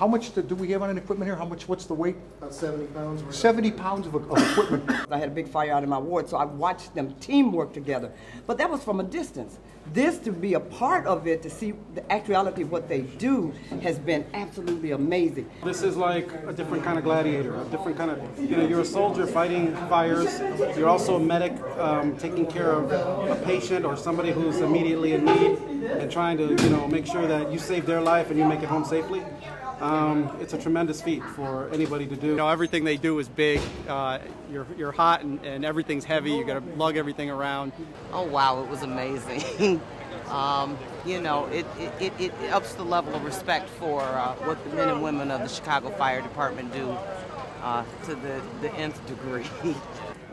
How much do we have on an equipment here? How much? What's the weight? About 70 pounds. 70 pounds of equipment. I had a big fire out in my ward, so I watched them teamwork together. But that was from a distance. This, to be a part of it, to see the actuality of what they do, has been absolutely amazing. This is like a different kind of gladiator, a different kind of, you're a soldier fighting fires. You're also a medic taking care of a patient or somebody who's immediately in need and trying to, make sure that you save their life and you make it home safely. It's a tremendous feat for anybody to do. Everything they do is big. You're hot and everything's heavy. You got to lug everything around. Oh wow, it was amazing. It ups the level of respect for what the men and women of the Chicago Fire Department do to the nth degree.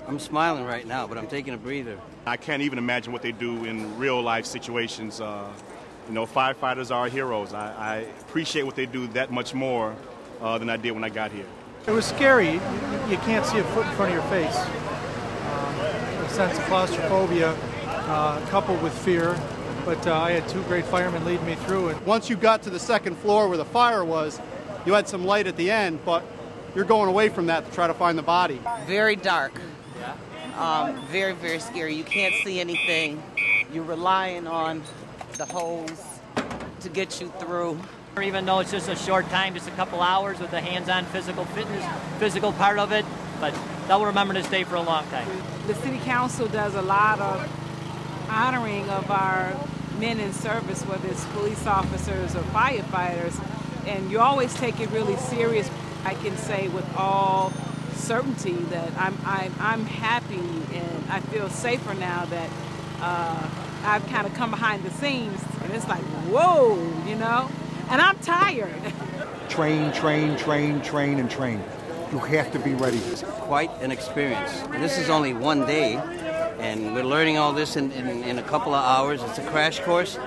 I'm smiling right now, but I'm taking a breather. I can't even imagine what they do in real life situations. Firefighters are heroes. I appreciate what they do that much more than I did when I got here. It was scary. You can't see a foot in front of your face. A sense of claustrophobia coupled with fear. But I had two great firemen lead me through it. Once you got to the second floor where the fire was, you had some light at the end, but you're going away from that to try to find the body. Very dark. Very, very scary. You can't see anything. You're relying on the hose to get you through. Even though it's just a short time, just a couple hours with the hands-on physical fitness, physical part of it, but they'll remember this day for a long time. The City Council does a lot of honoring of our men in service, whether it's police officers or firefighters, and you always take it really serious. I can say with all certainty that I'm happy and I feel safer now that I've kind of come behind the scenes, and it's like, whoa, and I'm tired. Train, train, train, train, and train. You have to be ready. It's quite an experience. And this is only one day, and we're learning all this in a couple of hours. It's a crash course,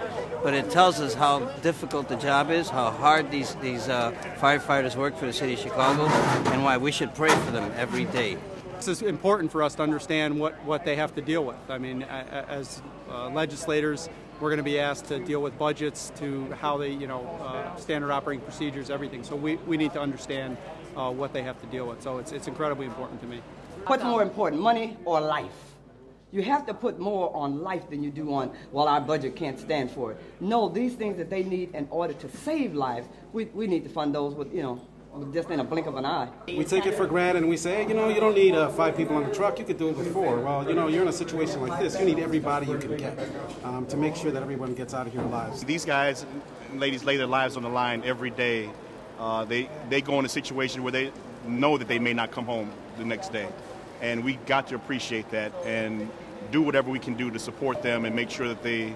but it tells us how difficult the job is, how hard these firefighters work for the city of Chicago, and why we should pray for them every day. This is important for us to understand what they have to deal with. I mean, as legislators, we're going to be asked to deal with budgets, to how they, standard operating procedures, everything. So we need to understand what they have to deal with. So it's incredibly important to me. What's more important, money or life? You have to put more on life than you do on, well, our budget can't stand for it. No, these things that they need in order to save lives, we need to fund those with, just in a blink of an eye. We take it for granted and we say, you don't need 5 people on the truck, you could do it with 4. Well, you're in a situation like this, you need everybody you can get to make sure that everyone gets out of here alive. These guys and ladies lay their lives on the line every day. They go in a situation where they know that they may not come home the next day. And we got to appreciate that and do whatever we can do to support them and make sure that they,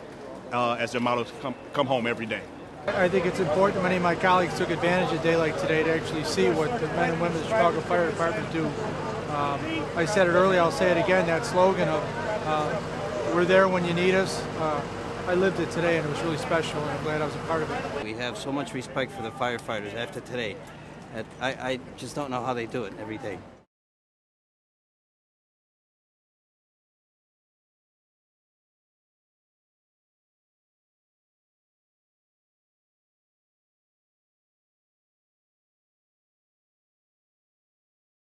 as their motto, come home every day. I think it's important. Many of my colleagues took advantage of a day like today to actually see what the men and women of the Chicago Fire Department do. I said it earlier, I'll say it again, that slogan of we're there when you need us. I lived it today and it was really special, and I'm glad I was a part of it. We have so much respect for the firefighters after today. I just don't know how they do it every day.